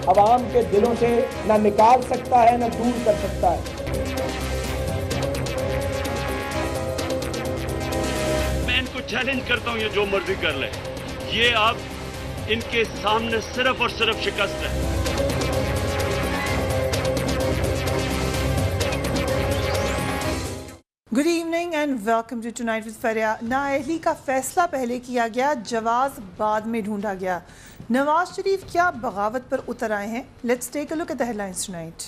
عوام کے دلوں سے نہ نکال سکتا ہے نہ دور کر سکتا ہے۔ میں ان کو چیلنج کرتا ہوں، یہ جو مرضی کر لیں، یہ اب ان کے سامنے صرف اور صرف شکست ہے۔ Good evening and welcome to tonight with Freya. نااہلی کا فیصلہ پہلے کیا گیا، جواز بعد میں ڈھونڈا گیا۔ نواز شریف کیا بغاوت پر اتر آئے ہیں؟ Let's take a look at the headlines tonight.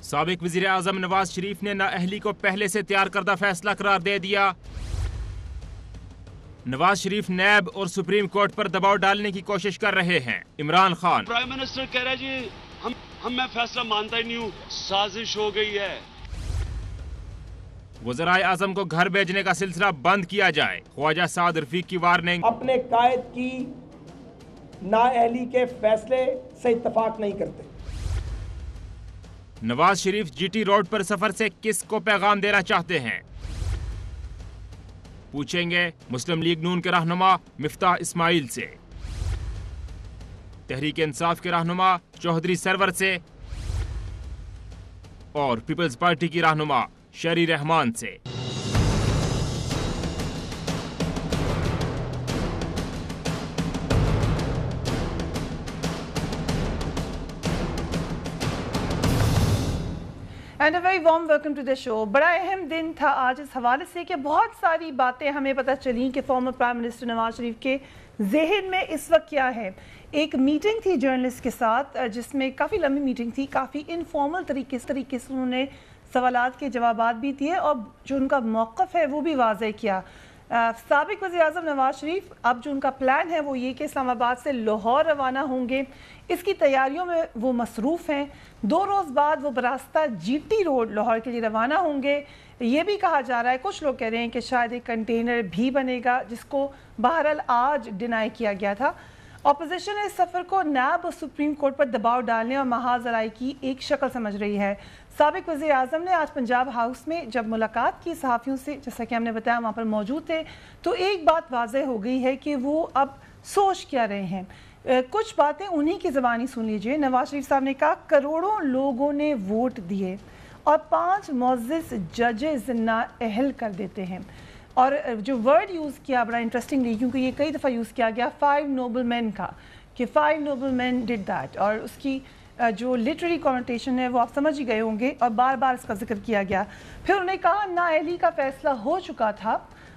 سابق وزیر اعظم نواز شریف نے نااہلی کو پہلے سے تیار کردہ فیصلہ قرار دے دیا۔ نواز شریف نیب اور سپریم کورٹ پر دباؤ ڈالنے کی کوشش کر رہے ہیں۔ عمران خان پرائم منسٹر کہہ رہا ہے جی میں فیصلہ مانتا ہی نہیں ہوں، سازش ہو گئی ہے۔ وزرائے اعظم کو گھر بھیجنے کا سلسلہ بند کیا جائے، خواجہ سعد رفیق کی وارننگ۔ اپنے قائد کی نااہلی کے فیصلے سے اتفاق نہیں کرتے۔ نواز شریف جی ٹی روڈ پر سفر سے کس کو پیغام دینا چاہتے ہیں؟ پوچھیں گے مسلم لیگ نون کے رہنما مفتاح اسماعیل سے، تحریک انصاف کے رہنما چودھری سرور سے، اور پیپلز پارٹی کی رہنما شری رحمان سے۔ And a very warm welcome to the show. بڑا اہم دن تھا آج اس حوالے سے کہ بہت ساری باتیں ہمیں پتہ چلیں کہ former prime minister Nawaz Sharif کے ذہن میں اس وقت کیا ہے۔ ایک میٹنگ تھی جرنلسٹ کے ساتھ، جس میں کافی لمبی میٹنگ تھی، کافی انفارمل طریقے سے انہوں نے سوالات کے جوابات بھی دیے اور جو ان کا موقف ہے وہ بھی واضح کیا۔ سابق وزیر اعظم نواز شریف اب جو ان کا پلان ہے وہ یہ کہ اسلام آباد سے لاہور روانہ ہوں گے، اس کی تیاریوں میں وہ مصروف ہیں۔ 2 روز بعد وہ براستہ جی ٹی روڈ لاہور کے لیے روانہ ہوں گے۔ یہ بھی کہا جا رہا ہے، کچھ لوگ کہہ رہے ہیں کہ شاید ایک کنٹینر بھی بنے گا، جس کو بہرحال آج ڈینائی کیا گیا تھا۔ اپوزیشن اس سفر کو نیب اور سپریم کورٹ پر دباؤ ڈالنے اور محاذ ذرائع کی ایک شکل سمجھ رہی ہے۔ سابق وزیر اعظم نے آج پنجاب ہاؤس میں جب ملاقات کی صحافیوں سے، جیسا کہ ہم نے بتایا وہاں پر موجود تھے، تو ایک بات واضح ہو گئی ہے کہ وہ اب سوچ کیا رہے ہیں۔ کچھ باتیں انہی کی زبانی سن لیجئے۔ نواز شریف صاحب نے کہا کروڑوں لوگوں نے ووٹ دیے اور 5 معزز ججز نااہل کر دیتے ہیں، اور جو ورڈ یوز کیا بڑا انٹرسٹنگلی، کیونکہ یہ کئی دفعہ یوز کیا گیا 5 نوبل مین کا، کہ 5 نوبل مین ڈڈ دیٹ، اور اس کی جو لٹریری کانوٹیشن ہے وہ آپ سمجھ ہی گئے ہوں گے، اور بار بار اس کا ذکر کیا گیا۔ پھر انہوں نے کہا نااہلی کا فیصلہ ہو چکا تھا،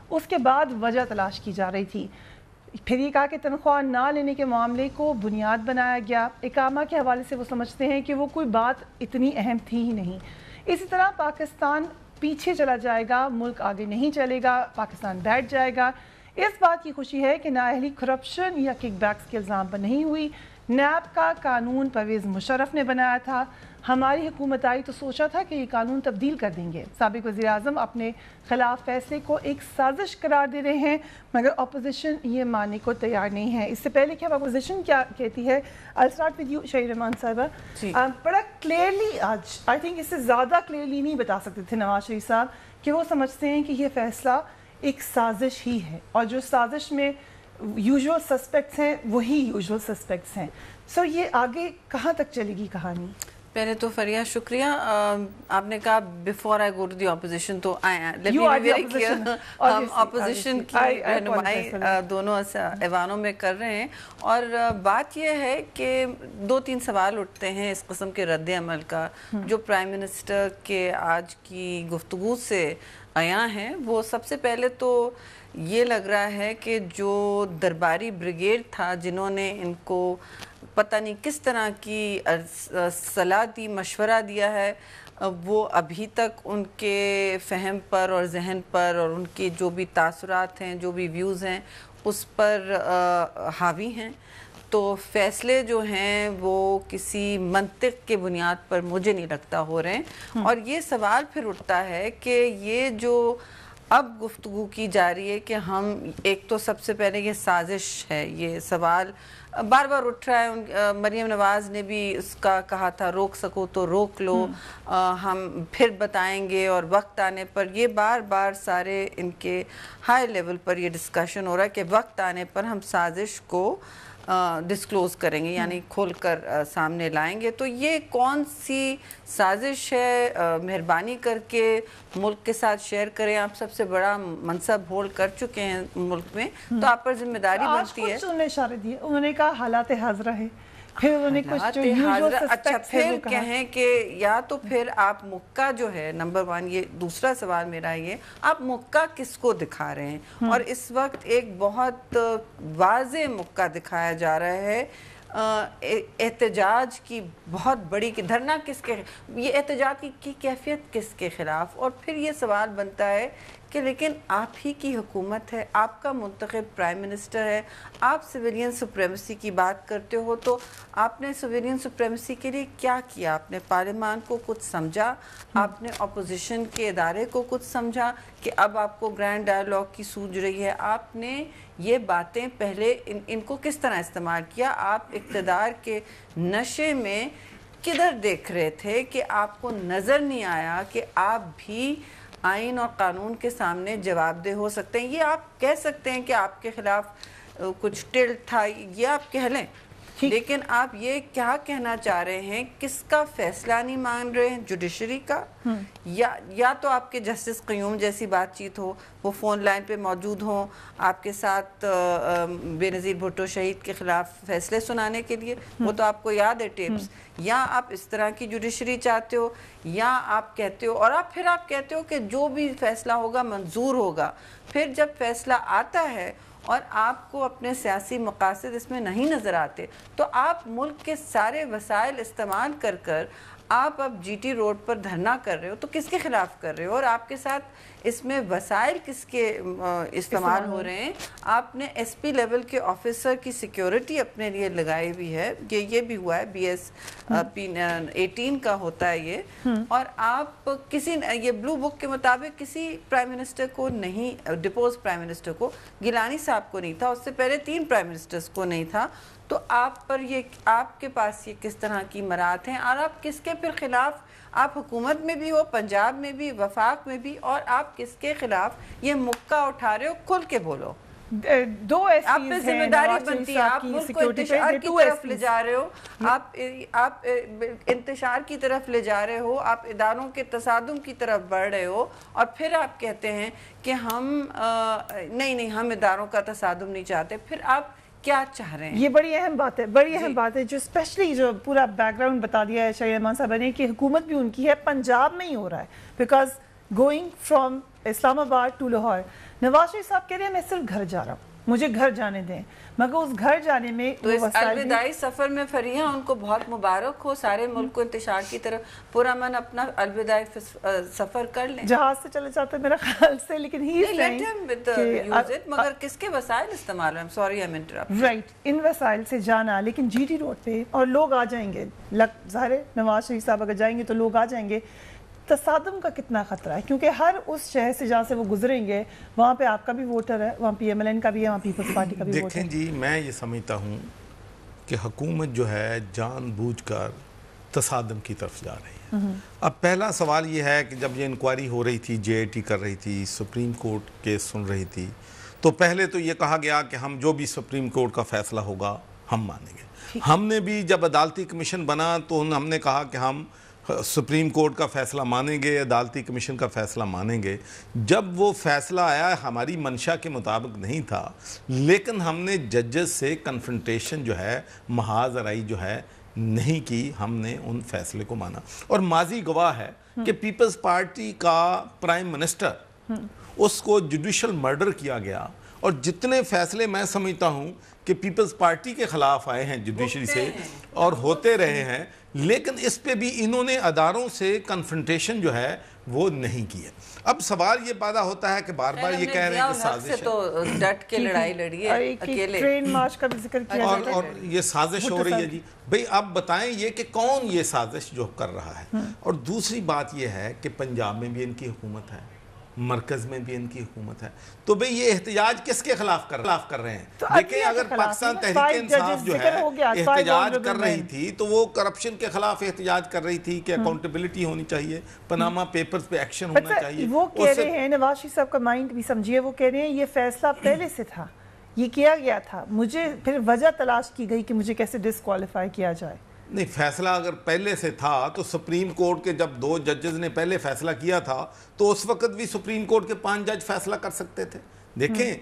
اس کے بعد وجہ تلاش کی جا رہی تھی۔ پھر یہ کہا کہ تنخواہ نہ لینے کے معاملے کو بنیاد بنایا گیا۔ اقامہ کے حوالے سے وہ سمجھتے ہیں کہ وہ کوئی بات اتنی اہم تھی ہی نہیں۔ اسی طرح پاکستان پیچھے چلا جائے گا، ملک آگے نہیں چلے گا، پاکستان بیٹھ جائے گا۔ اس بات کی خوشی ہے کہ نااہلی کرپشن یا کک بیکس کے الزام پر نہیں ہوئی۔ نیب کا قانون پرویز مشرف نے بنایا تھا، ہماری حکومت آئی تو سوچا تھا کہ یہ قانون تبدیل کر دیں گے۔ سابق وزیر اعظم اپنے خلاف فیصلے کو ایک سازش قرار دے رہے ہیں، مگر اپوزیشن یہ ماننے کو تیار نہیں ہے۔ اس سے پہلے کہ اب اپوزیشن کیا کہتی ہے، I'll start with you شری رحمان صاحبہ۔ بڑا کلیئرلی آج آئی تھنک اس سے زیادہ کلیئرلی نہیں بتا سکتے تھے نواز شریف صاحب کہ وہ سمجھتے ہیں کہ یہ فیصلہ ایک سازش ہی ہے، اور جو سازش میں یوزول سسپیکٹس ہیں وہی یوزول سسپیکٹس ہیں۔ سو یہ آگے کہاں تک چلے گی کہانی؟ پہلے تو فریہ شکریہ، آپ نے کہا before I go to the opposition, تو ہم اپوزیشن کی رہنمائی دونوں ایوانوں میں کر رہے ہیں، اور بات یہ ہے کہ 2-3 سوال اٹھتے ہیں اس قسم کے رد عمل کا جو پرائم منسٹر کے آج کی گفتگو سے عیاں ہیں۔ وہ سب سے پہلے تو یہ لگ رہا ہے کہ جو درباری بریگیڈ تھا، جنہوں نے ان کو پتہ نہیں کس طرح کی صلاح دی، مشورہ دیا ہے، وہ ابھی تک ان کے فہم پر اور ذہن پر اور ان کی جو بھی تاثرات ہیں، جو بھی ویوز ہیں، اس پر حاوی ہیں۔ تو فیصلے جو ہیں وہ کسی منطق کے بنیاد پر مجھے نہیں لگتا ہو رہے ہیں، اور یہ سوال پھر اٹھتا ہے کہ یہ جو اب گفتگو کی جا رہی ہے کہ ہم ایک تو سب سے پہلے یہ سازش ہے، یہ سوال بار بار اٹھ رہا ہے۔ مریم نواز نے بھی اس کا کہا تھا روک سکو تو روک لو، ہم پھر بتائیں گے، اور وقت آنے پر یہ بار بار سارے ان کے ہائی لیول پر یہ ڈسکشن ہو رہا ہے کہ وقت آنے پر ہم سازش کو ڈسکلوز کریں گے، یعنی کھول کر سامنے لائیں گے. تو یہ کون سی سازش ہے؟ مہربانی کر کے ملک کے ساتھ شیئر کریں. آپ سب سے بڑا منصب ہولڈ کر چکے ہیں ملک میں، تو آپ پر ذمہ داری بنتی ہے. آج کچھ انہوں نے اشارے دیے، انہوں نے کہا حالات حاضرہ ہے، پھر انہوں نے کچھ جو یوزول سسپیکٹس ہے وہ کہا. کہیں کہ یا تو پھر آپ مکہ جو ہے نمبر 1، یہ دوسرا سوال میرا یہ، آپ مکہ کس کو دکھا رہے ہیں؟ اور اس وقت ایک بہت واضح مکہ دکھایا جا رہا ہے احتجاج کی بہت بڑی، کہ دھرنا کس کے، یہ احتجاج کی کیفیت کس کے خلاف. اور پھر یہ سوال بنتا ہے کہ لیکن آپ ہی کی حکومت ہے، آپ کا منتخب پرائم منسٹر ہے، آپ سویلین سپریمیسی کی بات کرتے ہو، تو آپ نے سویلین سپریمیسی کے لیے کیا کیا؟ آپ نے پارلیمان کو کچھ سمجھا؟ آپ نے اپوزیشن کے ادارے کو کچھ سمجھا کہ اب آپ کو گرینڈ ڈائیلاگ کی سوج رہی ہے؟ آپ نے یہ باتیں پہلے ان کو کس طرح استعمال کیا؟ آپ اقتدار کے نشے میں کدھر دیکھ رہے تھے کہ آپ کو نظر نہیں آیا کہ آپ بھی آئین اور قانون کے سامنے جواب دہ ہو سکتے ہیں؟ یہ آپ کہہ سکتے ہیں کہ آپ کے خلاف کچھ ٹلٹ تھا، یہ آپ کہہ لیں، لیکن آپ یہ کیا کہنا چاہ رہے ہیں؟ کس کا فیصلہ نہیں مان رہے ہیں؟ جوڈیشری کا؟ یا تو آپ کے جسٹس قیوم جیسی بات چیت ہو، وہ فون لائن پہ موجود ہوں آپ کے ساتھ بے نظیر بھٹو شہید کے خلاف فیصلے سنانے کے لیے، وہ تو آپ کو یاد ہے ٹیپس. یا آپ اس طرح کی جوڈیشری چاہتے ہو، یا آپ کہتے ہو، اور پھر آپ کہتے ہو کہ جو بھی فیصلہ ہوگا منظور ہوگا. پھر جب فیصلہ آتا ہے اور آپ کو اپنے سیاسی مقاصد اس میں نہیں نظر آتے، تو آپ ملک کے سارے وسائل استعمال کر کر آپ اب جی ٹی روڈ پر دھرنا کر رہے ہو. تو کس کے خلاف کر رہے ہو؟ اور آپ کے ساتھ اس میں وسائل کس کے استعمال ہو رہے ہیں؟ آپ نے ایس پی لیول کے آفیسر کی سیکیورٹی اپنے لیے لگائی ہوئی ہے، یہ بھی ہوا ہے، BS 18 کا ہوتا ہے یہ. اور آپ یہ بلو بک کے مطابق کسی پرائم منسٹر کو نہیں، ڈپوز پرائم منسٹر کو، گیلانی صاحب کو نہیں تھا، اس سے پہلے 3 پرائم منسٹرز کو نہیں تھا. تو آپ پر آپ کے پاس یہ کس طرح کی مرات ہیں؟ اور آپ کس کے پھر خلاف، آپ حکومت میں بھی ہو، پنجاب میں بھی، وفاق میں بھی، اور آپ کس کے خلاف یہ مکہ اٹھا رہے ہو؟ کھل کے بولو. دو آپ پہ ذمہ داری بنتی ہے، آپ ملک کو انتشار کی طرف لے جا رہے ہو، آپ انتشار کی طرف لے جا رہے ہو، آپ اداروں کے تصادم کی طرف بڑھ رہے ہو، اور پھر آپ کہتے ہیں کہ ہم نہیں ہم اداروں کا تصادم نہیں چاہتے. پھر آپ کیا چاہ رہے ہیں؟ یہ بڑی اہم بات ہے، بڑی اہم بات ہے، جو اسپیشلی جو پورا بیک گراؤنڈ بتا دیا ہے شاہین امان صاحب نے کہ حکومت بھی ان کی ہے، پنجاب میں ہی ہو رہا ہے، بیکاز گوئنگ فرام اسلام آباد ٹو لاہور. نواز شریف صاحب کہہ رہے ہیں میں صرف گھر جا رہا ہوں، مجھے گھر جانے دیں، مگر اس گھر جانے میں تو اس الوداعی سفر میں فریحہ ان کو بہت مبارک ہو، سارے ملک کو انتشار کی طرف پورا من اپنا الوداعی سفر کر لیں. جہاز سے چلے جاتے میرا خیال سے، لیکن مگر کس کے وسائل استعمال ہیں؟ Sorry I am interrupt. Right, ان وسائل سے جانا، لیکن جی ٹی روڈ پہ اور لوگ آ جائیں گے، ظاہر ہے نواز شریف صاحب اگر جائیں گے تو لوگ آ جائیں گے. تصادم کا کتنا خطرہ ہے؟ کیونکہ ہر اس شہر سے جہاں سے وہ گزریں گے وہاں پہ آپ کا بھی ووٹر ہے، وہاں پی ایم ایل این کا بھی ہے، وہاں پیپلز پارٹی کا بھی ووٹر ہے. دیکھیں جی، میں یہ سمجھتا ہوں کہ حکومت جو ہے جان بوجھ کر تصادم کی طرف جا رہی ہے. اب پہلا سوال یہ ہے کہ جب یہ انکوائری ہو رہی تھی، JIT کر رہی تھی، سپریم کورٹ کیس سن رہی تھی، تو پہلے تو یہ کہا گیا کہ ہم جو بھی سپریم کورٹ کا فیصلہ ہوگا ہم مانیں گے. ہم نے بھی جب عدالتی کمیشن بنا تو ہم نے کہا کہ ہم سپریم کورٹ کا فیصلہ مانیں گے، عدالتی کمیشن کا فیصلہ مانیں گے. جب وہ فیصلہ آیا ہماری منشا کے مطابق نہیں تھا، لیکن ہم نے ججز سے کنفرنٹیشن جو ہے، محاذ آرائی جو ہے نہیں کی، ہم نے ان فیصلے کو مانا. اور ماضی گواہ ہے کہ پیپلز پارٹی کا پرائم منسٹر، اس کو جوڈیشل مرڈر کیا گیا، اور جتنے فیصلے میں سمجھتا ہوں کہ پیپلز پارٹی کے خلاف آئے ہیں جوڈیشری سے اور ہوتے رہے ہیں، لیکن اس پہ بھی انہوں نے اداروں سے کنفرنٹیشن جو ہے وہ نہیں کی ہے. اب سوال یہ پیدا ہوتا ہے کہ بار بار یہ کہہ رہے ہیں کہ سازش ہے، تو ڈٹ کے لڑائی لڑی ہے اکیلے، ٹرین مارچ کا بھی ذکر کیا اور یہ سازش ہو رہی ہے. جی بھئی اب بتائیں یہ کہ کون یہ سازش جو کر رہا ہے. اور دوسری بات یہ ہے کہ پنجاب میں بھی ان کی حکومت ہے، مرکز میں بھی ان کی حکومت ہے. تو بھئی یہ احتجاج کس کے خلاف کر رہے ہیں؟ دیکھیں اگر پاکستان تحریک انصاف جو ہے احتجاج کر رہی تھی تو وہ کرپشن کے خلاف احتجاج کر رہی تھی کہ اکاؤنٹیبلٹی ہونی چاہیے، پناما پیپرز پہ ایکشن ہونا چاہیے. وہ کہہ رہے ہیں نواز شریف صاحب کا مائنڈ بھی سمجھیے، وہ کہہ رہے ہیں یہ فیصلہ پہلے سے تھا، یہ کیا گیا تھا. مجھے پھر وجہ تلاش کی گئی کہ مجھے کیسے ڈسکوالیفائی کیا جائے. نہیں، فیصلہ اگر پہلے سے تھا تو سپریم کورٹ کے جب 2 ججز نے پہلے فیصلہ کیا تھا تو اس وقت بھی سپریم کورٹ کے 5 جج فیصلہ کر سکتے تھے. دیکھیں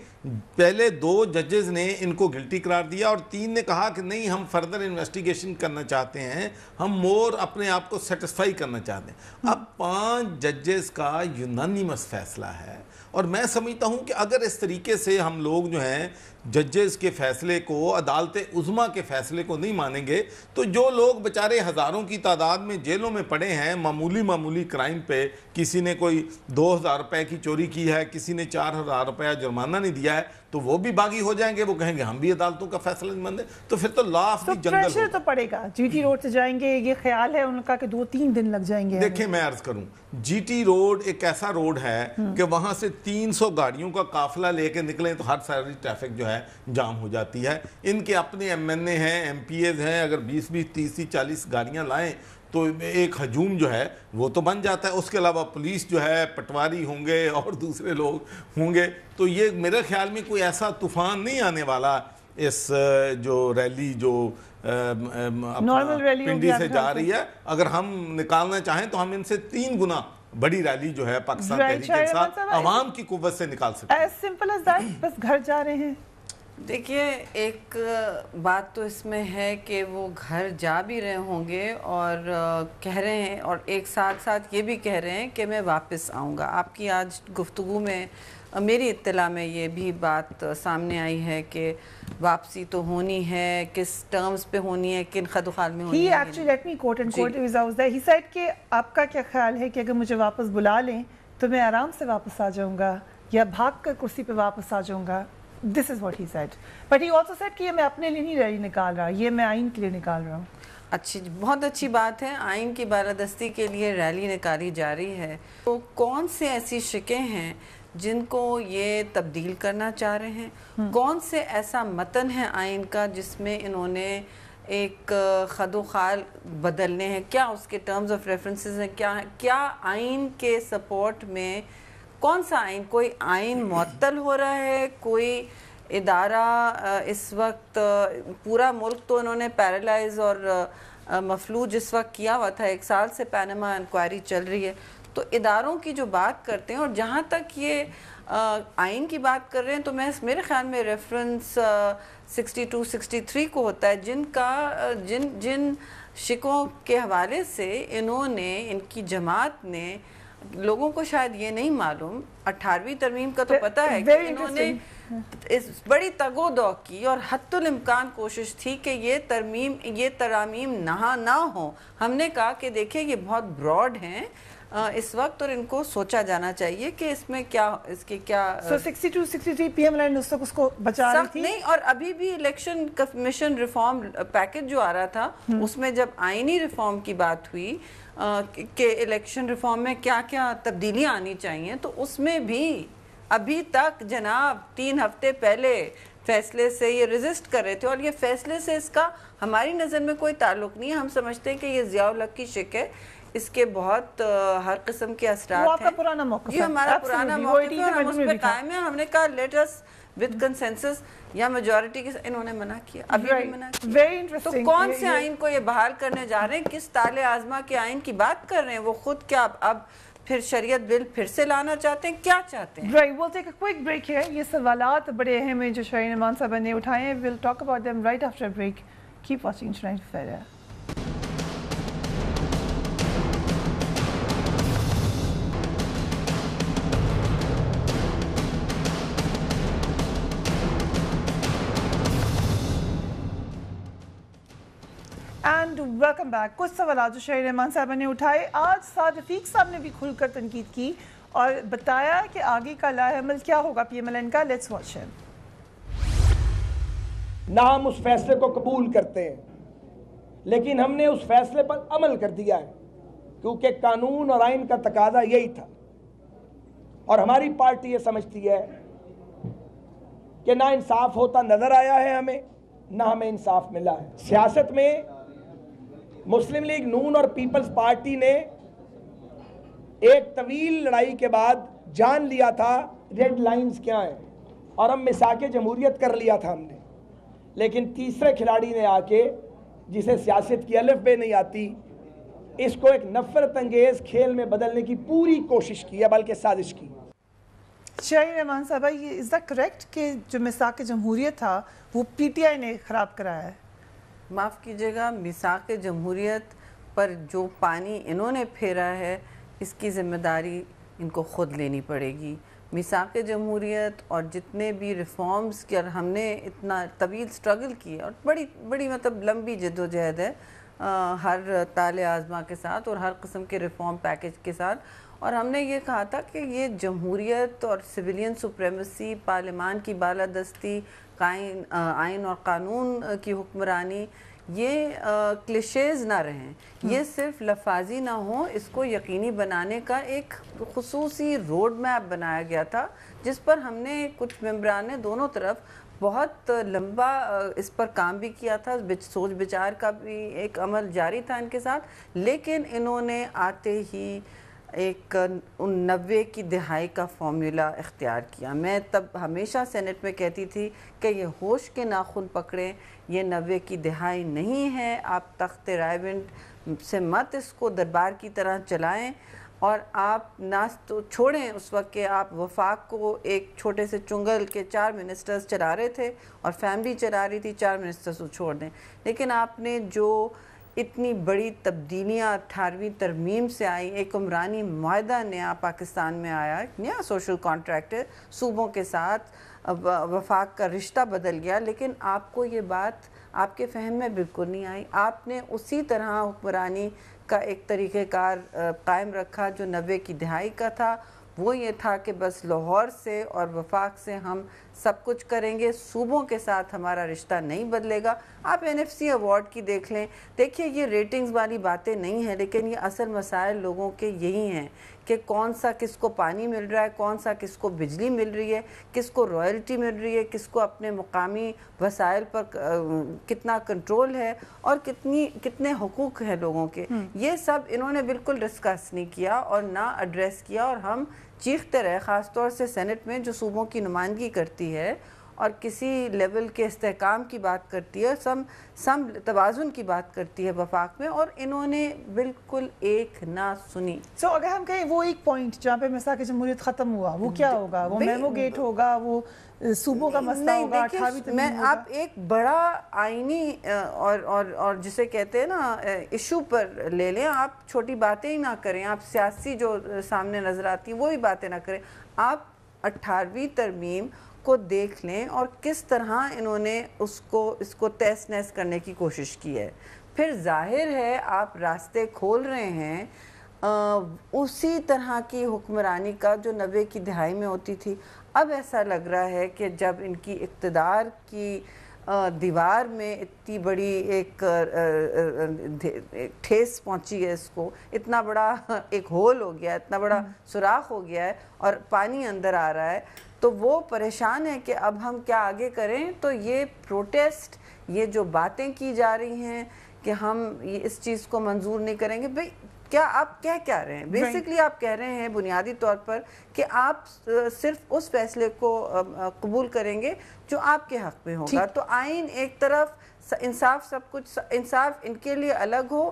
پہلے 2 ججز نے ان کو گلٹی قرار دیا اور 3 نے کہا کہ نہیں ہم فردر انویسٹیگیشن کرنا چاہتے ہیں, ہم مور اپنے آپ کو سیٹسفائی کرنا چاہتے ہیں. اب 5 ججز کا یونانیمس فیصلہ ہے اور میں سمجھتا ہوں کہ اگر اس طریقے سے ہم لوگ جو ہیں ججز کے فیصلے کو, عدالت عظمیٰ کے فیصلے کو نہیں مانیں گے تو جو لوگ بیچارے ہزاروں کی تعداد میں جیلوں میں پڑے ہیں معمولی کرائم پہ, کسی نے کوئی 2000 روپے کی چوری کی ہے, کسی نے 4000 روپے جرمانہ نہیں دیا ہے, تو وہ بھی باغی ہو جائیں گے, وہ کہیں گے ہم بھی عدالتوں کا فیصلہ نہیں مانتے, تو پھر تو لا آف دی جنگل پریشر تو پڑے گا. جی ٹی روڈ سے جائیں گے, یہ خیال ہے ان کا کہ 2-3 دن لگ جائیں گے. دیکھیں میں عرض کروں, جی ٹی روڈ ایک ایسا روڈ ہے کہ وہاں سے 300 گاڑیوں کا قافلہ لے کے نکلیں تو ہر ساری ٹریفک جو ہے جام ہو جاتی ہے. ان کے اپنے ایم این اے ہیں, ایم پی ایز ہیں, اگر 20 30 40 گاڑیاں لائیں تو ایک ہجوم جو ہے وہ تو بن جاتا ہے. اس کے علاوہ پولیس جو ہے, پٹواری ہوں گے اور دوسرے لوگ ہوں گے, تو یہ میرے خیال میں کوئی ایسا طوفان نہیں آنے والا اس جو ریلی جو پنڈی سے جا رہی ہے. اگر ہم نکالنا چاہیں تو ہم ان سے 3 گنا بڑی ریلی جو ہے پاکستان تحریک کے ساتھ عوام کی قوت سے نکال سکتے ہیں. ایز سمپل ایز دیٹ, بس گھر جا رہے ہیں. دیکھیے ایک بات تو اس میں ہے کہ وہ گھر جا بھی رہے ہوں گے اور کہہ رہے ہیں, اور ایک ساتھ یہ بھی کہہ رہے ہیں کہ میں واپس آؤں گا. آپ کی آج گفتگو میں میری اطلاع میں یہ بھی بات سامنے آئی ہے کہ واپسی تو ہونی ہے, کس ٹرمز پہ ہونی ہے, کن خد و خال میں ہونی ہے. He actually let me quote and quote, he said کہ آپ کا کیا خیال ہے کہ اگر مجھے واپس بلا لیں تو میں آرام سے واپس آ جاؤں گا یا بھاگ کر کرسی پہ واپس آ جاؤں گا. This is what he said. But he also said کہ یہ میں اپنے لیے نہیں ریلی نکال رہا, یہ میں آئین کے لیے نکال رہا ہوں. بہت اچھی بات ہے, آئین کی بالادستی کے لیے ریلی نکالی جا رہی ہے. تو کون سے ایسی شکیں ہیں جن کو یہ تبدیل کرنا چاہ رہے ہیں, کون سے ایسا متن ہے آئین کا جس میں انہوں نے ایک خد و خال بدلنے ہیں, کیا اس کے ٹرمز آف ریفرنسز ہیں, کیا آئین کے سپورٹ میں کون سا آئین, کوئی آئین معطل ہو رہا ہے, کوئی ادارہ اس وقت, پورا ملک تو انہوں نے پیرالائز اور مفلوج اس وقت کیا ہوا تھا, 1 سال سے پینما انکوائری چل رہی ہے, تو اداروں کی جو بات کرتے ہیں, اور جہاں تک یہ آئین کی بات کر رہے ہیں تو میرے خیال میں ریفرنس 62-63 کو ہوتا ہے, جن کا جن شکوں کے حوالے سے انہوں نے, ان کی جماعت نے, لوگوں کو شاید یہ نہیں معلوم, 18ویں ترمیم کا تو پتہ ہے کہ انہوں نے اس بڑی تگ و دو کی اور حتی الامکان کوشش تھی کہ یہ ترامیم نہ ہوں. ہم نے کہا کہ دیکھیں یہ بہت براڈ ہیں اس وقت اور ان کو سوچا جانا چاہیے کہ اس میں کیا, اس کی کیا 62-63 پی ایم لائن اس تک اس کو بچا رہی تھی. نہیں, اور ابھی بھی الیکشن کمیشن ریفارم پیکج جو آ رہا تھا اس میں جب آئینی ریفارم کی بات ہوئی کہ الیکشن ریفارم میں کیا کیا تبدیلیاں آنی چاہیے, تو اس میں بھی ابھی تک جناب 3 ہفتے پہلے فیصلے سے یہ ریزسٹ کر رہے تھے, اور یہ فیصلے سے اس کا ہماری نظر میں کوئی تعلق نہیں ہے. ہم سمجھتے ہیں کہ یہ ضیاء الحق کی شک ہے, اس کے بہت ہر قسم کے اثرات ہیں. وہ آپ کا پرانا موقف ہے, یہ ہمارا پرانا موقف ہے اور ہم اس پہ قائم ہیں. ہم نے کہا لیٹ اس ود کنسنسس یا میجورٹی کے, انہوں نے منع کیا, ابھی بھی منع کیا. تو کون سے آئین کو یہ بحال کرنے جا رہے ہیں, کس تال ازمہ کے آئین کی بات کر رہے ہیں, وہ خود کیا اب پھر شریعت بل پھر سے لانا چاہتے ہیں, کیا چاہتے ہیں؟ Right, we'll take a quick break here. یہ سوالات بڑے اہم ہیں جو شاہین امان صاحب نے اٹھائے ہیں. We'll talk about them right after a break. Keep watching Tonight Fair. And welcome back. کچھ سوالات جو شاہین امان صاحب نے اٹھائے, آج سعد رفیق صاحب نے بھی کھل کر تنقید کی اور بتایا کہ آگے کا لاہ عمل کیا ہوگا پی ایم ایل این کا. لیٹس واچ ہم. نہ ہم اس فیصلے کو قبول کرتے ہیں, لیکن ہم نے اس فیصلے پر عمل کر دیا ہے کیونکہ قانون اور آئین کا تقاضا یہی تھا, اور ہماری پارٹی یہ سمجھتی ہے کہ نہ انصاف ہوتا نظر آیا ہے ہمیں, نہ ہمیں انصاف ملا ہے. سیاست میں مسلم لیگ نون اور پیپلز پارٹی نے ایک طویل لڑائی کے بعد جان لیا تھا ریڈ لائنز کیا ہیں. اور ہم مساق جمہوریت کر لیا تھا ہم نے، لیکن تیسرے کھلاڑی نے آ کے جسے سیاست کی الف بے نہیں آتی، اس کو ایک نفرت انگیز کھیل میں بدلنے کی پوری کوشش کی ہے، بلکہ سازش کی۔ شاہین رحمان صاحبہ، یہ از دیٹ کریکٹ کہ جو میثاق جمہوریت تھا وہ پی ٹی آئی نے خراب کرایا ہے؟ معاف کیجیے گا، میثاق جمہوریت پر جو پانی انہوں نے پھیرا ہے اس کی ذمہ داری ان کو خود لینی پڑے گی۔ میثاق جمہوریت اور جتنے بھی ریفارمز کی، اور ہم نے اتنا طویل سٹرگل کی اور بڑی مطلب لمبی جد و جہد ہے ہر طال آزما کے ساتھ اور ہر قسم کے ریفارم پیکج کے ساتھ، اور ہم نے یہ کہا تھا کہ یہ جمہوریت اور سویلین سپریمیسی، پارلیمان کی بالادستی، آئین اور قانون کی حکمرانی، یہ کلیشیز نہ رہیں، یہ صرف لفاظی نہ ہوں، اس کو یقینی بنانے کا ایک خصوصی روڈ میپ بنایا گیا تھا، جس پر ہم نے کچھ ممبران نے دونوں طرف بہت لمبا اس پر کام بھی کیا تھا، سوچ بچار کا بھی ایک عمل جاری تھا ان کے ساتھ، لیکن انہوں نے آتے ہی ایک 90 کی دہائی کا فارمولا اختیار کیا۔ میں تب ہمیشہ سینٹ میں کہتی تھی کہ یہ ہوش کے ناخن پکڑیں، یہ 90 کی دہائی نہیں ہے، آپ تخت رائے ونڈ سے مت اس کو دربار کی طرح چلائیں، اور آپ نہ تو چھوڑیں اس وقت کہ آپ وفاق کو ایک چھوٹے سے چنگل کے 4 منسٹرز چلا رہے تھے اور فیملی چلا رہی تھی، 4 منسٹرز کو چھوڑ دیں، لیکن آپ نے جو اتنی بڑی تبدیلیاں 18ویں ترمیم سے آئیں، ایک عمرانی معاہدہ نیا پاکستان میں آیا، نیا سوشل کانٹریکٹ ہے، صوبوں کے ساتھ وفاق کا رشتہ بدل گیا، لیکن آپ کو یہ بات آپ کے فہم میں بالکل نہیں آئی۔ آپ نے اسی طرح حکمرانی کا ایک طریقہ کار قائم رکھا جو 90 کی دہائی کا تھا، وہ یہ تھا کہ بس لاہور سے اور وفاق سے ہم سب کچھ کریں گے، صوبوں کے ساتھ ہمارا رشتہ نہیں بدلے گا۔ آپ NFC ایوارڈ کی دیکھ لیں، دیکھیے یہ ریٹنگز والی باتیں نہیں ہیں، لیکن یہ اصل مسائل لوگوں کے یہی ہیں کہ کون سا کس کو پانی مل رہا ہے، کون سا کس کو بجلی مل رہی ہے، کس کو رائلٹی مل رہی ہے، کس کو اپنے مقامی وسائل پر کتنا کنٹرول ہے، اور کتنے حقوق ہیں لوگوں کے۔ یہ سب انہوں نے بالکل ڈسکس نہیں کیا اور نہ ایڈریس کیا، اور ہم چیختے رہے، خاص طور سے سینٹ میں جو صوبوں کی نمائندگی کرتی ہے اور کسی لیول کے استحکام کی بات کرتی ہے، سم توازن کی بات کرتی ہے وفاق میں، اور انہوں نے بالکل ایک نہ سنی۔ اگر ہم کہیں وہ ایک پوائنٹ جہاں پہ میثاق جمہوریت ختم ہوا، وہ کیا ہوگا؟ وہ میمو گیٹ ہوگا، وہ صوبوں کا مسئلہ ہوگا، 18ویں ترمیم ہوگا؟ آپ ایک بڑا آئینی اور جسے کہتے ہیں نا ایشو پر لے لیں، آپ چھوٹی باتیں ہی نہ کریں، آپ سیاسی جو سامنے نظر آتی ہیں وہی باتیں نہ کریں، آپ 18ویں ترمیم کو دیکھ لیں اور کس طرح انہوں نے اس کو تہس نہس کرنے کی کوشش کی ہے۔ پھر ظاہر ہے آپ راستے کھول رہے ہیں اسی طرح کی حکمرانی کا جو 90 کی دہائی میں ہوتی تھی۔ اب ایسا لگ رہا ہے کہ جب ان کی اقتدار کی دیوار میں اتنی بڑی ایک ٹھیس پہنچی ہے، اس کو اتنا بڑا ایک ہول ہو گیا ہے، اتنا بڑا سوراخ ہو گیا ہے اور پانی اندر آ رہا ہے، تو وہ پریشان ہے کہ اب ہم کیا آگے کریں۔ تو یہ پروٹیسٹ، یہ جو باتیں کی جا رہی ہیں کہ ہم اس چیز کو منظور نہیں کریں گے، بھئی کیا آپ کہہ رہے ہیں؟ بیسکلی آپ کہہ رہے ہیں بنیادی طور پر کہ آپ صرف اس فیصلے کو قبول کریں گے جو آپ کے حق میں ہوگا۔ تو آئین ایک طرف، انصاف سب کچھ، انصاف ان کے لیے الگ ہو،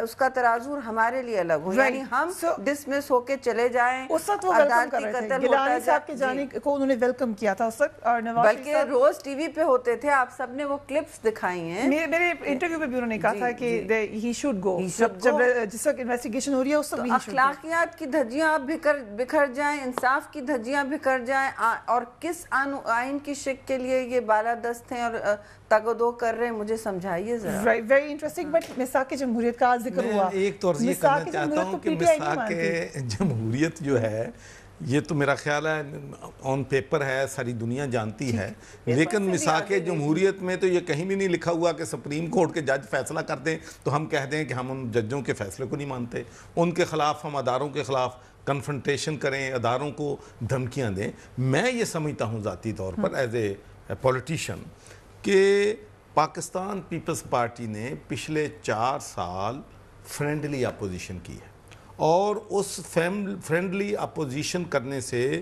اس کا ترازو ہمارے لیے الگ ہو، یعنی ہم ڈسمس ہو کے چلے جائیں۔ اس وقت وہ ویلکم کر رہے تھے، گیلانی صاحب کے جانے کو انہوں نے ویلکم کیا تھا اس وقت، اور نواز شریف بلکہ روز ٹی وی پہ ہوتے تھے، آپ سب نے وہ کلپس دکھائی ہیں۔ میرے انٹرویو میں بھی انہوں نے کہا تھا کہ ہی شوڈ گو، جب جس وقت انویسٹیگیشن ہو رہی ہے اس وقت اخلاقیات کی دھجیاں بکھر جائیں، انصاف کی دھجیاں بکھر جائیں، اور کس آئین کی شک کے لیے یہ بالادست ہیں اور تگ و دو کر رہے ہیں، مجھے سمجھائیے ذرا۔ Very interesting. بٹ میثاق جمہوریت کا ذکر ہوا، ایک طور سے یہ کہنا چاہتا ہوں کہ میثاق جمہوریت جو ہے یہ تو میرا خیال ہے آن پیپر ہے، ساری دنیا جانتی ہے، لیکن میثاق جمہوریت میں تو یہ کہیں بھی نہیں لکھا ہوا کہ سپریم کورٹ کے جج فیصلہ کر دیں تو ہم کہہ دیں کہ ہم ان ججوں کے فیصلے کو نہیں مانتے، ان کے خلاف ہم اداروں کے خلاف کنفرنٹیشن کریں، اداروں کو دھمکیاں دیں۔ میں یہ سمجھتا ہوں ذاتی طور پر ایز اے پولیٹیشین کہ پاکستان پیپلز پارٹی نے پچھلے 4 سال فرینڈلی اپوزیشن کی ہے، اور اس فرینڈلی اپوزیشن کرنے سے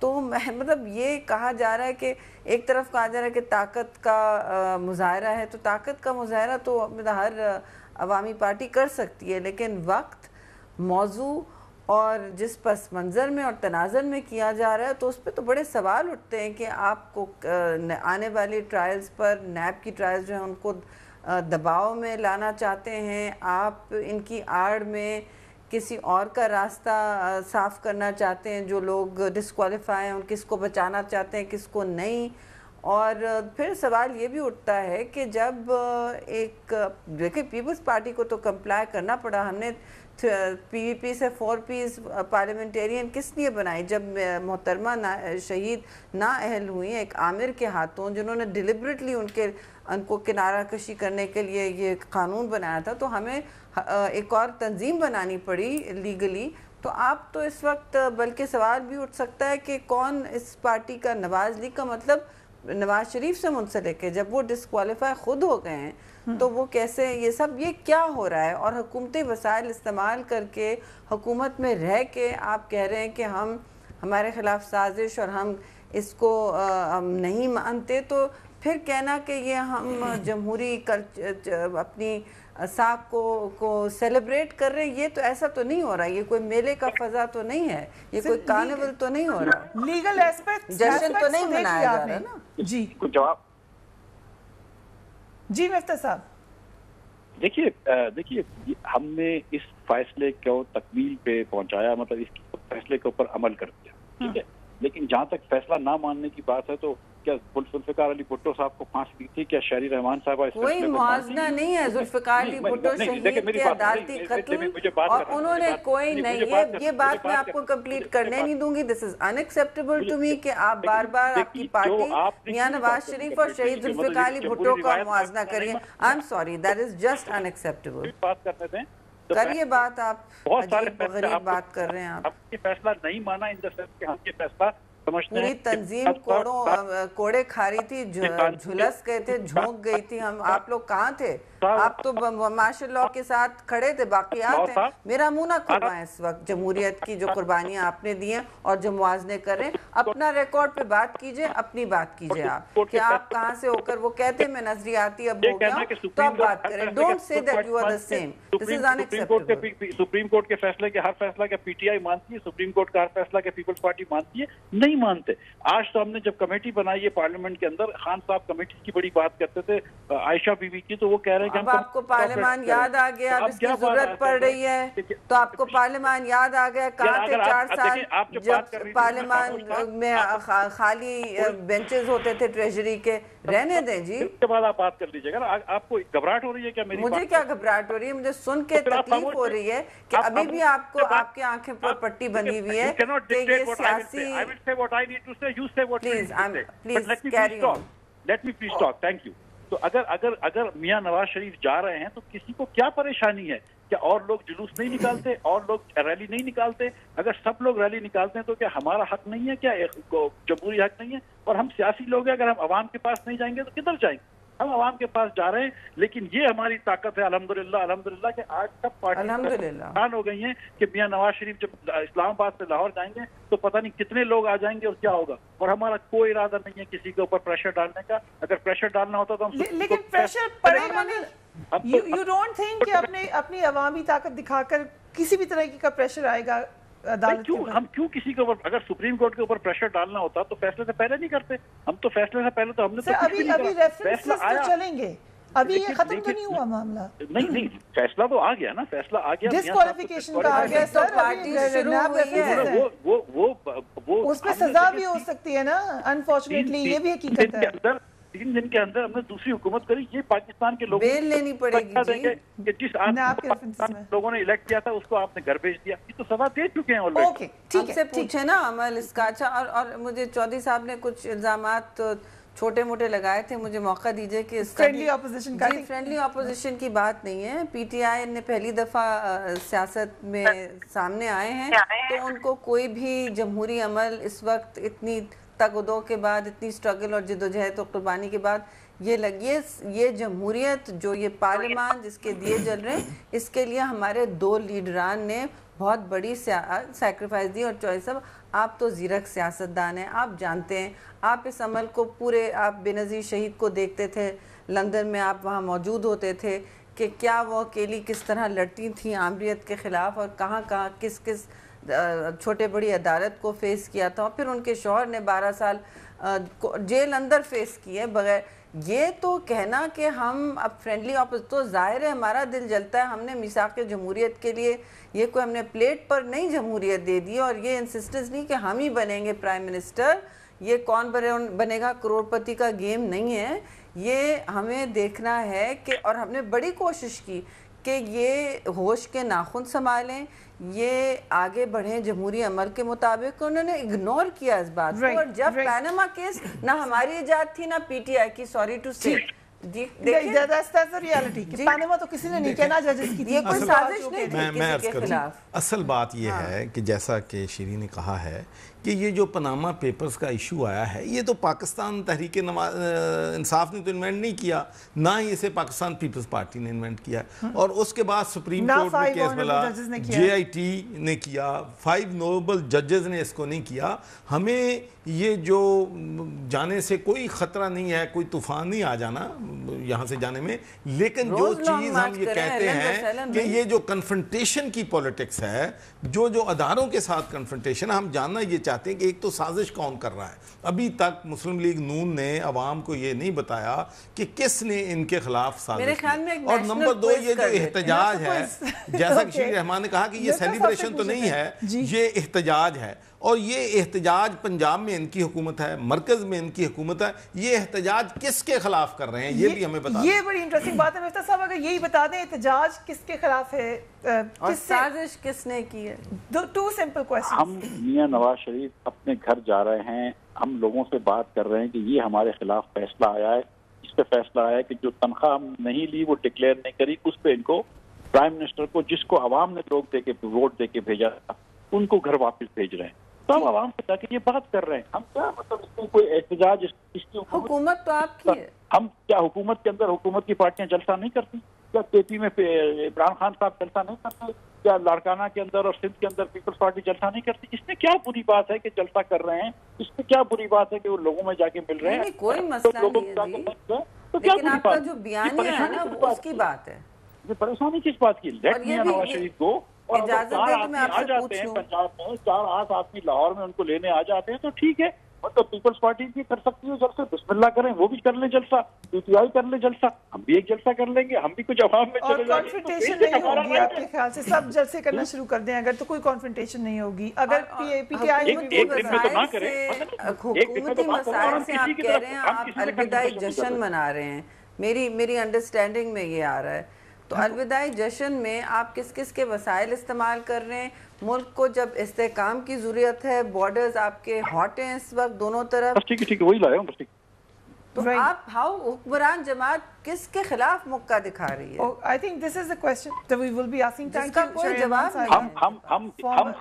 تو مطلب یہ کہا جا رہا ہے کہ ایک طرف کہا جا رہا ہے کہ طاقت کا مظاہرہ ہے، تو طاقت کا مظاہرہ تو ہر عوامی پارٹی کر سکتی ہے، لیکن وقت، موضوع اور جس پس منظر میں اور تناظر میں کیا جا رہا ہے تو اس پہ تو بڑے سوال اٹھتے ہیں کہ آپ کو آنے والی ٹرائلز پر نیب کی ٹرائلز جو ہیں ان کو دباؤ میں لانا چاہتے ہیں، آپ ان کی آڑ میں کسی اور کا راستہ صاف کرنا چاہتے ہیں، جو لوگ ڈسکوالیفائی ہیں ان کس کو بچانا چاہتے ہیں کس کو نہیں. اور پھر سوال یہ بھی اٹھتا ہے کہ جب ایک دیکھیں پیپلز پارٹی کو تو کمپلائی کرنا پڑا، ہم نے پی وی پی سے 4 پیز پارلیمنٹیرین کس لیے بنائی جب محترمہ شہید نااہل ہوئی ایک عامر کے ہاتھوں جنہوں نے ڈیلیبریٹلی ان کو کنارہ کشی کرنے کے لیے یہ قانون بنایا تھا، تو ہمیں ایک اور تنظیم بنانی پڑی لیگلی. تو آپ تو اس وقت بلکہ سوال بھی اٹھ سکتا ہے کہ کون اس پارٹی کا نواز لیگ کا مطلب نواز شریف سے منسلک ہے، جب وہ ڈسکوالیفائی خود ہو گئے ہیں تو وہ کیسے یہ کیا ہو رہا ہے؟ اور حکومتی وسائل استعمال کر کے حکومت میں رہ کے آپ کہہ رہے ہیں کہ ہمارے خلاف سازش اور ہم اس کو نہیں مانتے، تو پھر کہنا کہ یہ ہم جمہوری اپنی ساکھ کو سیلیبریٹ کر رہے ہیں، یہ تو ایسا تو نہیں ہو رہا، یہ کوئی میلے کا فضا تو نہیں ہے، یہ کوئی کارنیول تو نہیں ہو رہا، لیگل ایسپیکٹ جشن تو نہیں منایا جا رہا نا. جی کچھ جواب. جی مفتہ صاحب، دیکھیے ہم نے اس فیصلے کو تکمیل پہ پہنچایا، مطلب اس فیصلے کے اوپر عمل کر دیا، ٹھیک ہے. لیکن جہاں تک فیصلہ نہ ماننے کی بات ہے تو کیا ذوالفقار علی بھٹو صاحب کو پھانسی دی تھی؟ کیا شہری رحمان صاحبہ کوئی موازنہ نہیں ہے ذوالفقار علی بھٹو شہید کے عدالتی قتل اور انہوں نے کوئی نہیں، یہ بات میں آپ کو کمپلیٹ کرنے نہیں دوں گی. دس is in acceptable to me کہ آپ بار بار آپ کی پارٹی میاں نواز شریف اور شہید ذوالفقار علی بھٹو کا موازنہ کریے. I am sorry, that is just in acceptable. بات کرنے دیں کریے بات، آپ بہت سارے غریب بات کر رہے ہیں. آپ یہ فیصلہ نہیں مانا ان دا سینس کہ ہم یہ فیصلہ پوری تنظیم کوڑے کھا رہی تھی، جھلس گئے تھے، جھونک گئی تھی. آپ لوگ کہاں تھے؟ آپ تو مارشل لاء کے ساتھ کھڑے تھے، باقیات ہیں. میرا منہ نہ کھلوائیں اس وقت جمہوریت کی جو قربانیاں آپ نے دی ہیں اور جو موازنے کر رہے ہیں. اپنا ریکارڈ پہ بات کیجئے، اپنی بات کیجئے آپ کہ آپ کہاں سے ہو کر وہ کہتے ہیں میں نظریاتی اب ہو گیا ہوں، تو آپ بات کریں. Don't say that you are the same. This is unacceptable. Supreme court کے فیصلے کے ہر فیصلہ کا پی ٹی آئی مانتی ہے، سپریم کورٹ کا ہر فیصلہ کا پیپلز پارٹی مانتی ہے؟ نہیں مانتے. آج تو ہم نے جب کمیٹی بنائی ہے پارلیمنٹ کے اندر، خان صاحب کمیٹی کی بڑی بات کرتے تھے عائشہ بی بی کی، تو وہ کہہ رہے ہیں کہ اب آپ کو پارلیمان یاد آ گیا، اب اس کی ضرورت پڑ رہی ہے تو آپ کو پارلیمان یاد آ گیا. کہاں تھے 4 سال جب پارلیمان میں خالی بینچز ہوتے تھے ٹریجری کے؟ رہنے دیں جی، اس کے بعد آپ بات کر لیجیے گا. آپ کو گھبراہٹ ہو رہی ہے کیا میری؟ مجھے کیا گھبراہٹ ہو رہی ہے، مجھے سن کے تکلیف ہو رہی ہے کہ ابھی بھی آپ کو آپ کی آنکھیں پر پٹی بندھی ہوئی ہے کہ یہ سیاسی. Let me please talk. Thank you. تو اگر میاں نواز شریف جا رہے ہیں تو کسی کو کیا پریشانی ہے؟ کیا اور لوگ جلوس نہیں نکالتے، اور لوگ ریلی نہیں نکالتے؟ اگر سب لوگ ریلی نکالتے ہیں تو کیا ہمارا حق نہیں ہے؟ کیا جمہوری حق نہیں ہے؟ اور ہم سیاسی لوگ ہیں، اگر ہم عوام کے پاس نہیں جائیں گے تو کدھر جائیں گے؟ ہم عوام کے پاس جا رہے ہیں. لیکن یہ ہماری طاقت ہے الحمدللہ کہ آج سب پارٹیاں ہو گئی ہیں کہ میاں نواز شریف جب اسلام آباد سے لاہور جائیں گے تو پتہ نہیں کتنے لوگ آ جائیں گے اور کیا ہوگا. اور ہمارا کوئی ارادہ نہیں ہے کسی کے اوپر پریشر ڈالنے کا. اگر پریشر ڈالنا ہوتا تو ہم لیکن پریشر پڑے گا نہیں. یو ڈونٹ تھنک کہ اپنی عوامی طاقت دکھا کر کسی بھی طرح کا پریشر آئے گا عدالت کے اوپر؟ ہم کیوں کسی کے اوپر، اگر سپریم کورٹ کے اوپر پریشر ڈالنا ہوتا تو فیصلے سے پہلے نہیں کرتے. ہم تو فیصلے سے پہلے تو ہم نے ابھی ریفرنس لسٹ تو چلیں گے، ابھی یہ ختم تو نہیں ہوا معاملہ. نہیں فیصلہ تو آ گیا نا، فیصلہ آ گیا. ڈسکوالیفیکیشن کا آ گیا سر، وہ اس پہ سزا بھی ہو سکتی ہے نا انفارچونیٹلی، یہ بھی حقیقت ہے. 3 دن کے اندر ہم نے دوسری حکومت کری. یہ پاکستان کے لوگ بیل لینی پڑے گی کہ جس لوگوں نے الیکٹ کیا تھا اس کو آپ نے گھر بھیج دیا. یہ تو سزا دے چکے ہیں آلریڈی. ہم سے پوچھے نا عمل اس کا. اچھا، اور مجھے چودھری صاحب نے کچھ الزامات چھوٹے موٹے لگائے تھے، مجھے موقع دیجئے کہ اس کا فرینڈلی اپوزیشن کی بات نہیں ہے. پی ٹی آئی نے پہلی دفعہ سیاست میں سامنے آئے ہیں تو ان کو کوئی بھی جمہوری عمل اس وقت اتنی تگ و دو کے بعد، اتنی سٹرگل اور جدوجہد اور قربانی کے بعد یہ جمہوریت جو یہ پارلیمان جس کے دیے جل رہے ہیں، اس کے لیے ہمارے 2 لیڈران نے بہت بڑی سیکریفائس دی. اور چوائس صاحب آپ تو زیرک سیاستدان ہیں، آپ جانتے ہیں، آپ اس عمل کو پورے، آپ بے نظیر شہید کو دیکھتے تھے لندن میں، آپ وہاں موجود ہوتے تھے کہ کیا وہ اکیلی کس طرح لڑتی تھیں آمریت کے خلاف، اور کہاں کہاں کس چھوٹے بڑی عدالت کو فیس کیا تھا. اور پھر ان کے شوہر نے 12 سال جیل اندر فیس کیے بغیر. یہ تو کہنا کہ ہم اب فرینڈلی تو ظاہر ہے ہمارا دل جلتا ہے. ہم نے میثاق جمہوریت کے لیے یہ کوئی ہم نے پلیٹ پر نہیں جمہوریت دے دی، اور یہ انسسٹنس نہیں کہ ہم ہی بنیں گے پرائم منسٹر، یہ کون بنے گا کروڑپتی کا گیم نہیں ہے. یہ ہمیں دیکھنا ہے کہ، اور ہم نے بڑی کوشش کی کہ یہ ہوش کے ناخن سنبھالیں، یہ آگے بڑھیں جمہوری عمل کے مطابق. انہوں نے اگنور کیا اس بات کو. اور جب پیناما کیس نہ ہماری ایجاد تھی نہ پی ٹی آئی کی، سوری ٹو سے، پیناما تو کسی نے نہیں کیا، نہ ججز کی. یہ کوئی سازش نہیں تھی میں کسی کے خلاف. اصل بات یہ ہے کہ جیسا کہ شیرین نے کہا ہے کہ یہ جو پاناما پیپرز کا ایشو آیا ہے، یہ تو پاکستان تحریک انصاف نے تو انوینٹ نہیں کیا، نہ ہی اسے پاکستان پیپلز پارٹی نے انوینٹ کیا. اور اس کے بعد سپریم کورٹ میں کیس بلا، جے آئی ٹی نے کیا، 5 نوبل ججز نے اس کو نہیں کیا. ہمیں یہ جو جانے سے کوئی خطرہ نہیں ہے، کوئی طوفان نہیں آ جانا یہاں سے جانے میں، لیکن جو چیز ہم یہ کہتے ہیں کہ یہ جو کنفرنٹیشن کی پولیٹکس ہے، جو اداروں کے ساتھ کنفرنٹیشن، ہم جاننا یہ چاہتے ہیں کہ ایک تو سازش کون کر رہا ہے. ابھی تک مسلم لیگ نون نے عوام کو یہ نہیں بتایا کہ کس نے ان کے خلاف سازش کی. اور نمبر 2 یہ جو احتجاج ہے، جیسا کہ شیر رحمان نے کہا کہ یہ سیلیبریشن تو نہیں ہے، یہ احتجاج ہے. اور یہ احتجاج پنجاب میں ان کی حکومت ہے، مرکز میں ان کی حکومت ہے. یہ احتجاج کس کے خلاف کر رہے ہیں یہ بھی ہمیں بتا دیں. یہ بڑی انٹرسٹنگ بات ہے مفتاح صاحب، اگر یہی بتا دیں احتجاج کس کے خلاف ہے اور سازش کس نے کی ہے. 2 سمپل کوسچن. ہم میاں نواز شریف اپنے گھر جا رہے ہیں، ہم لوگوں سے بات کر رہے ہیں کہ یہ ہمارے خلاف فیصلہ آیا ہے. اس پہ فیصلہ آیا ہے کہ جو تنخواہ ہم نہیں لی، وہ ڈکلیئر نہیں کری، اس پہ ان کو پرائم منسٹر کو، جس کو عوام نے لوگ دے کے ووٹ دے کے بھیجا تھا، ان کو گھر واپس بھیج رہے ہیں. تو ہم عوام سے جا کے یہ بات کر رہے ہیں. ہم کیا مطلب اس میں کوئی احتجاج، اس کی حکومت تو آپ کی ہے. ہم کیا حکومت کے اندر حکومت کی پارٹیاں جلسہ نہیں کرتی؟ کیا کے پی میں عمران خان صاحب جلسہ نہیں کرتے؟ کیا لاڑکانہ کے اندر اور سندھ کے اندر پیپلز پارٹی جلسہ نہیں کرتی؟ اس میں کیا بری بات ہے کہ جلسہ کر رہے ہیں؟ اس میں کیا بری بات ہے کہ وہ لوگوں میں جا کے مل رہے ہیں؟ کوئی مسئلہ نہیں ہے، لیکن آپ کا جو بیانیہ ہے نا وہ اس کی بات ہے. یہ پریشانی کس بات کی؟ لیٹ میاں نواز شریف کو، اور اجازت دے تو میں آپ سے جاتے ہیں پنجاب میں 4 آدمی لاہور میں ان کو لینے آ جاتے ہیں تو ٹھیک ہے. مطلب پیپلز پارٹی بھی کر سکتی ہے جلسہ، بسم اللہ کریں، وہ بھی کر لیں جلسہ، پی ٹی آئی کر لیں جلسہ، ہم بھی ایک جلسہ کر لیں گے، ہم بھی کچھ عوام میں چلے جائیں گے. اور کانفرنٹیشن نہیں ہوگی آپ کے خیال سے؟ سب جلسے کرنا شروع کر دیں اگر، تو کوئی کانفرنٹیشن نہیں ہوگی اگر پی ٹی آئی حکومتی مسائل سے آپ کہہ رہے ہیں آپ الوداعی جشن منا رہے ہیں. میری انڈرسٹینڈنگ میں یہ آ رہا ہے. تو الوداعی جشن میں آپ کس کس کے وسائل استعمال کر رہے ہیں؟ ملک کو جب استحکام کی ضرورت ہے، بارڈرز آپ کے ہاٹ ہیں اس وقت دونوں طرف، ٹھیک ہے وہی لایا ہوں. تو آپ حکمران جماعت کس کے خلاف موقع دکھا رہی ہے؟ I think this is the question that we will be asking. جس کا کوئی جواب نہیں. ہم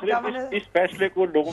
صرف اس فیصلے کو لوگوں